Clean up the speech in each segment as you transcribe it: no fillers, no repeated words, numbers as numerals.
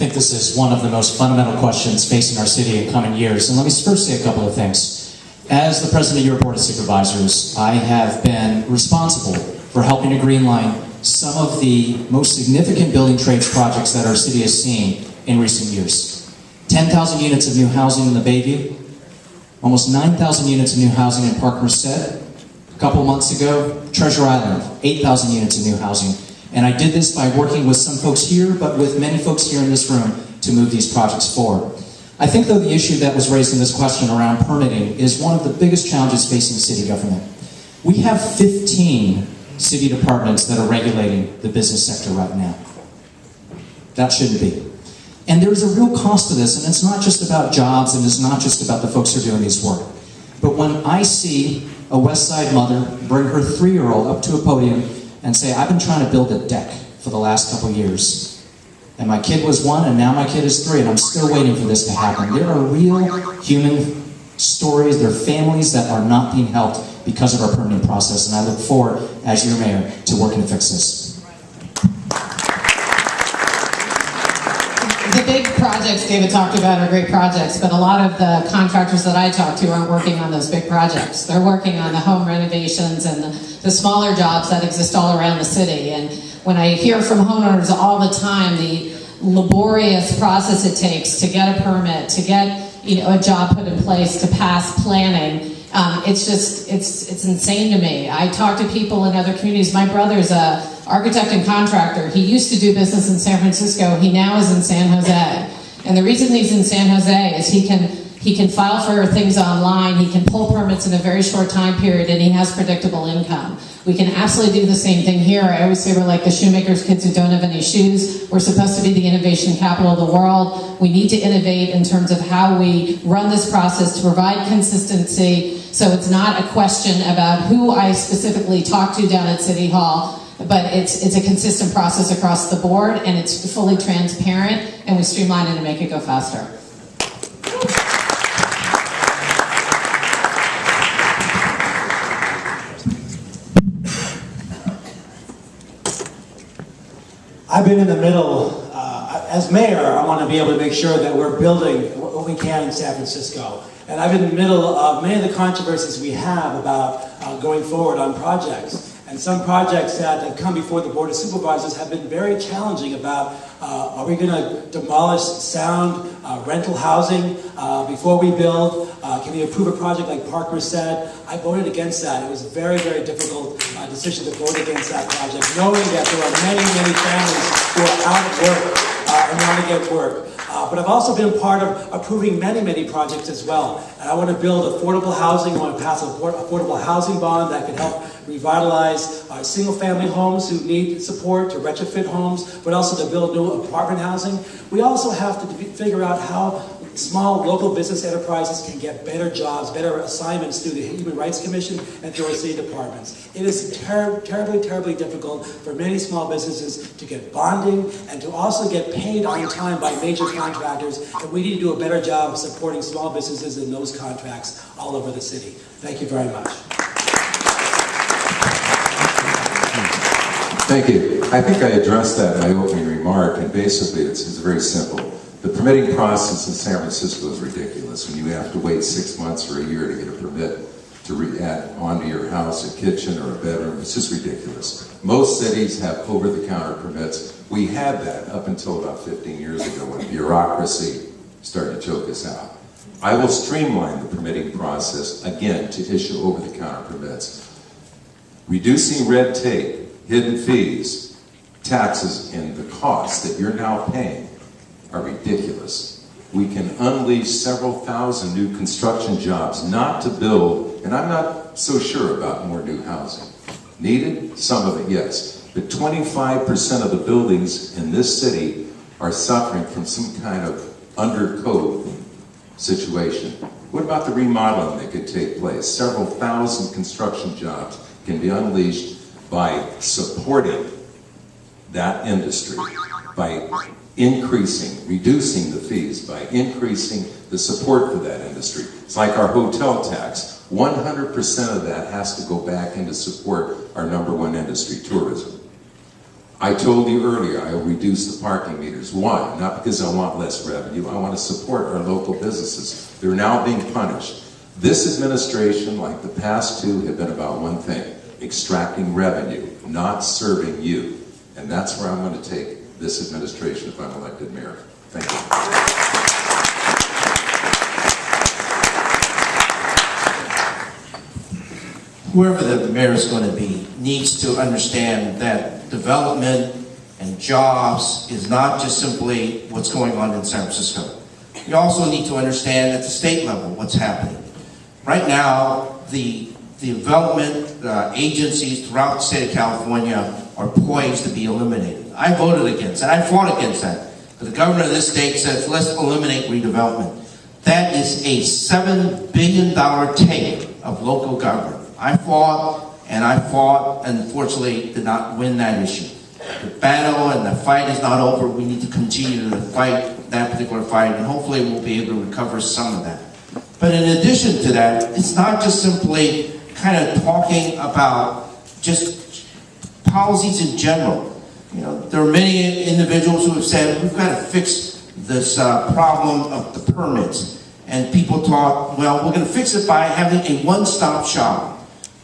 think this is one of the most fundamental questions facing our city in coming years. And let me first say a couple of things. As the president of your Board of Supervisors, I have been responsible for helping to greenline some of the most significant building trades projects that our city has seen in recent years. 10,000 units of new housing in the Bayview, almost 9,000 units of new housing in Park Merced. A couple months ago, Treasure Island, 8,000 units of new housing. And I did this by working with some folks here, but with many folks here in this room to move these projects forward. I think, though, the issue that was raised in this question around permitting is one of the biggest challenges facing city government. We have 15 city departments that are regulating the business sector right now. That shouldn't be. And there's a real cost to this, and it's not just about jobs, and it's not just about the folks who are doing this work. But when I see a West Side mother bring her 3-year-old up to a podium and say, I've been trying to build a deck for the last couple years, and my kid was 1, and now my kid is 3, and I'm still waiting for this to happen. There are real human stories, there are families that are not being helped because of our permitting process, and I look forward, as your mayor, to working to fix this. The big projects David talked about are great projects, but a lot of the contractors that I talk to aren't working on those big projects. They're working on the home renovations and the smaller jobs that exist all around the city. And when I hear from homeowners all the time the laborious process it takes to get a permit, to get a job put in place, to pass planning, it's insane to me. I talk to people in other communities. My brother's a architect and contractor. He used to do business in San Francisco. He now is in San Jose. And the reason he's in San Jose is he can file for things online, he can pull permits in a very short time period, and he has predictable income. We can absolutely do the same thing here. I always say we're like the shoemakers' kids who don't have any shoes. We're supposed to be the innovation capital of the world. We need to innovate in terms of how we run this process to provide consistency. So it's not a question about who I specifically talk to down at City Hall, but it's a consistent process across the board, and it's fully transparent, and we streamline it and make it go faster. I've been in the middle. As mayor, I want to be able to make sure that we're building what we can in San Francisco. And I've been in the middle of many of the controversies we have about going forward on projects. And some projects that have come before the Board of Supervisors have been very challenging about, are we going to demolish sound rental housing before we build? Can we approve a project like Park Merced? I voted against that. It was a very, very difficult decision to vote against that project, knowing that there are many, many families who are out of work and want to get work. But I've also been part of approving many, many projects as well. And I want to build affordable housing. I want to pass an affordable housing bond that could help revitalize single-family homes who need support, to retrofit homes, but also to build new apartment housing. We also have to figure out how small local business enterprises can get better jobs, better assignments through the Human Rights Commission and through our city departments. It is terribly, terribly difficult for many small businesses to get bonding and to also get paid on time by major contractors, and we need to do a better job of supporting small businesses in those contracts all over the city. Thank you very much. Thank you. I think I addressed that in my opening remark, and basically it's very simple. The permitting process in San Francisco is ridiculous when you have to wait 6 months or a year to get a permit to add onto your house a kitchen or a bedroom. It's just ridiculous. Most cities have over-the-counter permits. We had that up until about 15 years ago when bureaucracy started to choke us out. I will streamline the permitting process, again, to issue over-the-counter permits. Reducing red tape, hidden fees, taxes, and the costs that you're now paying are ridiculous. We can unleash several thousand new construction jobs, not to build, and I'm not so sure about more new housing. Needed? Some of it, yes. But 25% of the buildings in this city are suffering from some kind of undercode situation. What about the remodeling that could take place? Several thousand construction jobs can be unleashed by supporting that industry, by reducing the fees, by increasing the support for that industry. It's like our hotel tax. 100% of that has to go back into support our #1 industry, tourism. I told you earlier, I will reduce the parking meters. Why? Not because I want less revenue. I want to support our local businesses. They're now being punished. This administration, like the past two, have been about one thing: extracting revenue, not serving you. And that's where I'm going to take this administration if I'm elected mayor. Thank you. Whoever the mayor is going to be needs to understand that development and jobs is not just simply what's going on in San Francisco. You also need to understand at the state level what's happening. Right now, the development agencies throughout the state of California are poised to be eliminated. I voted against that. I fought against that. But the governor of this state says, let's eliminate redevelopment. That is a $7 billion take of local government. I fought, and unfortunately did not win that issue. The battle and the fight is not over. We need to continue to fight that particular fight, and hopefully we'll be able to recover some of that. But in addition to that, it's not just simply kind of talking about just policies in general. You know, there are many individuals who have said, we've got to fix this problem of the permits. And people thought, well, we're going to fix it by having a one-stop shop.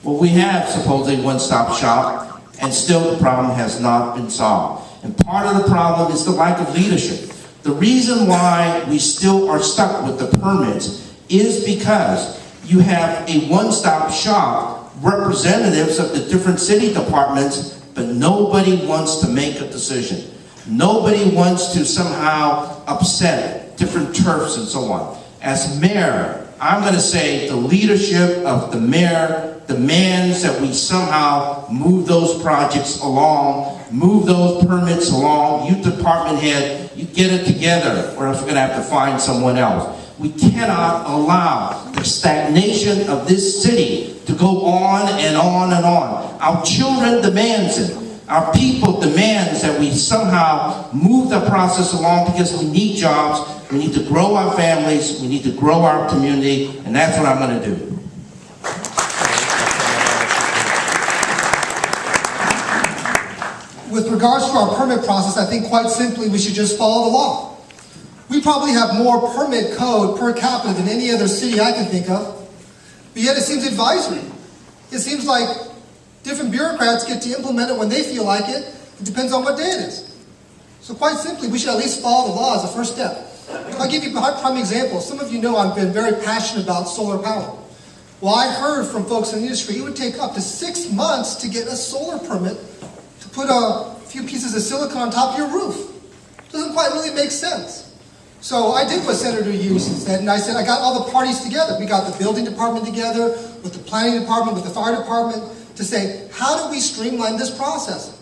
Well, we have supposedly one-stop shop, and still the problem has not been solved. And part of the problem is the lack of leadership. The reason why we still are stuck with the permits is because you have a one-stop shop, representatives of the different city departments, but nobody wants to make a decision. Nobody wants to somehow upset different turfs and so on. As mayor, I'm going to say the leadership of the mayor demands that we somehow move those projects along, move those permits along. Youth department head, you get it together, or else we're going to have to find someone else. We cannot allow the stagnation of this city to go on and on and on. Our children demands it. Our people demands that we somehow move the process along because we need jobs, we need to grow our families, we need to grow our community, and that's what I'm going to do. With regards to our permit process, I think quite simply we should just follow the law. We probably have more permit code per capita than any other city I can think of, but yet it seems advisory. It seems like different bureaucrats get to implement it when they feel like it. It depends on what day it is. So quite simply, we should at least follow the law as a first step. I'll give you a prime example. Some of you know I've been very passionate about solar power. Well, I heard from folks in the industry it would take up to 6 months to get a solar permit to put a few pieces of silicon on top of your roof. Doesn't quite really make sense. So I did what Senator Yu said, and I said I got all the parties together. We got the building department together, with the planning department, with the fire department, to say, how do we streamline this process?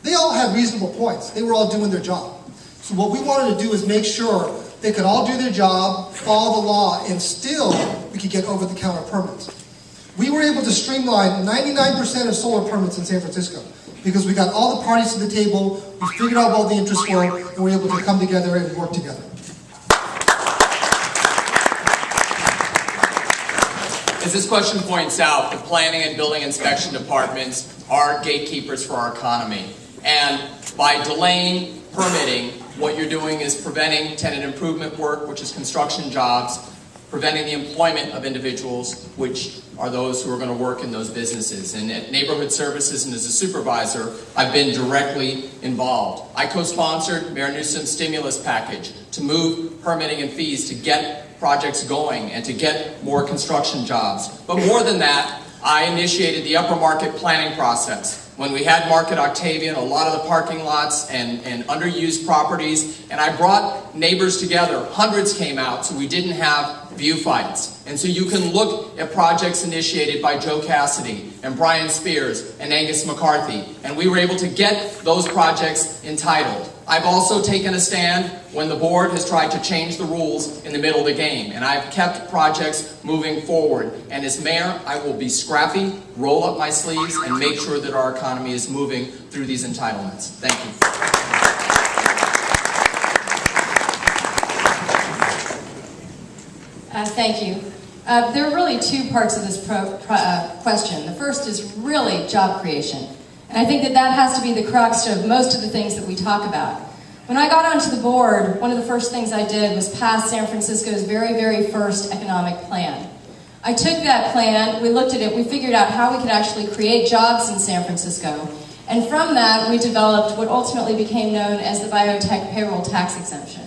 They all had reasonable points. They were all doing their job. So what we wanted to do is make sure they could all do their job, follow the law, and still we could get over-the-counter permits. We were able to streamline 99% of solar permits in San Francisco because we got all the parties to the table, we figured out what the interests were, and we were able to come together and work together. As this question points out, the planning and building inspection departments are gatekeepers for our economy. And by delaying permitting, what you're doing is preventing tenant improvement work, which is construction jobs, preventing the employment of individuals, which are those who are going to work in those businesses. And at Neighborhood Services and as a supervisor, I've been directly involved. I co-sponsored Mayor Newsom's stimulus package to move permitting and fees to get projects going and to get more construction jobs. But more than that, I initiated the upper market planning process. When we had Market Octavian, a lot of the parking lots and underused properties, and I brought neighbors together. Hundreds came out, so we didn't have view fights. And so you can look at projects initiated by Joe Cassidy and Brian Spears and Angus McCarthy, and we were able to get those projects entitled. I've also taken a stand when the board has tried to change the rules in the middle of the game, and I've kept projects moving forward. And as mayor, I will be scrappy, roll up my sleeves, and make sure that our economy is moving through these entitlements. Thank you. Thank you. There are really two parts of this question. The first is really job creation. And I think that that has to be the crux of most of the things that we talk about. When I got onto the board, one of the first things I did was pass San Francisco's very, very first economic plan. I took that plan, we looked at it, we figured out how we could actually create jobs in San Francisco. And from that, we developed what ultimately became known as the biotech payroll tax exemption.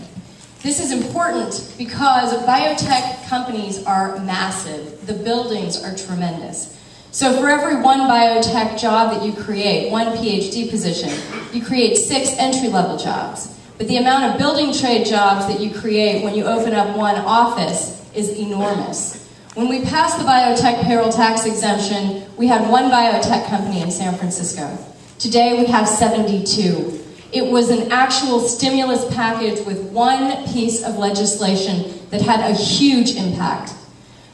This is important because biotech companies are massive. The buildings are tremendous. So for every one biotech job that you create, one PhD position, you create 6 entry-level jobs. But the amount of building trade jobs that you create when you open up one office is enormous. When we passed the biotech payroll tax exemption, we had one biotech company in San Francisco. Today we have 72. It was an actual stimulus package with one piece of legislation that had a huge impact.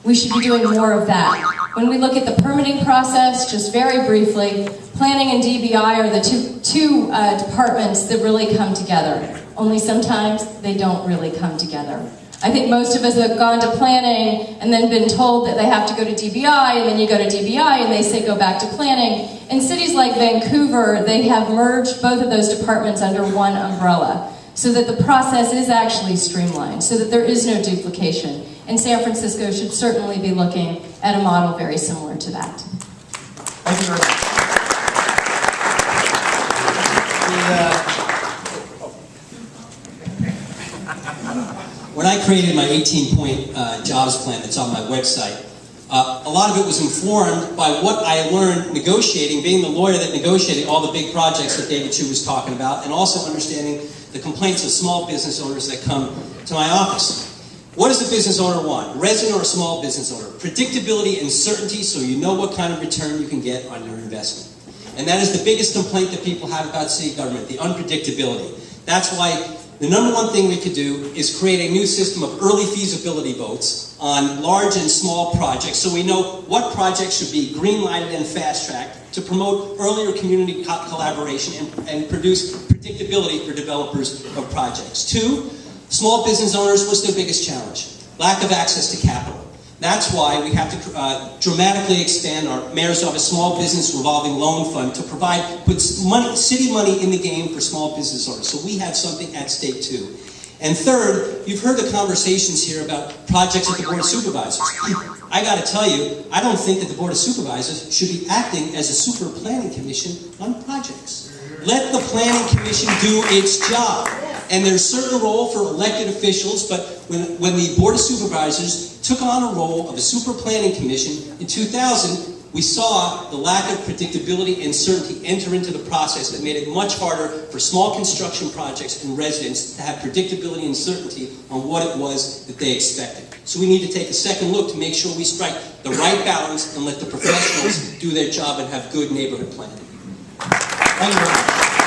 We should be doing more of that. When we look at the permitting process, just very briefly, planning and DBI are the two departments that really come together. Only sometimes they don't really come together. I think most of us have gone to planning and then been told that they have to go to DBI, and then you go to DBI and they say go back to planning. In cities like Vancouver, they have merged both of those departments under one umbrella so that the process is actually streamlined, so that there is no duplication. And San Francisco should certainly be looking at a model very similar to that. Thank you very much. When I created my 18-point jobs plan that's on my website, a lot of it was informed by what I learned negotiating, being the lawyer that negotiated all the big projects that David Chiu was talking about, and also understanding the complaints of small business owners that come to my office. What does a business owner want? A resident or a small business owner? Predictability and certainty so you know what kind of return you can get on your investment. And that is the biggest complaint that people have about city government, the unpredictability. That's why the number one thing we could do is create a new system of early feasibility votes on large and small projects so we know what projects should be green-lighted and fast-tracked to promote earlier community collaboration and produce predictability for developers of projects. 2, small business owners, what's their biggest challenge? Lack of access to capital. That's why we have to dramatically expand our Mayor's Office Small Business Revolving Loan Fund to put city money in the game for small business owners. So we have something at stake too. And third, you've heard the conversations here about projects at the Board of Supervisors. I got to tell you, I don't think that the Board of Supervisors should be acting as a super planning commission on projects. Let the planning commission do its job. And there's a certain role for elected officials, but when the Board of Supervisors took on a role of a super planning commission in 2000, we saw the lack of predictability and certainty enter into the process that made it much harder for small construction projects and residents to have predictability and certainty on what it was that they expected. So we need to take a second look to make sure we strike the right balance and let the professionals do their job and have good neighborhood planning. Thank you very much.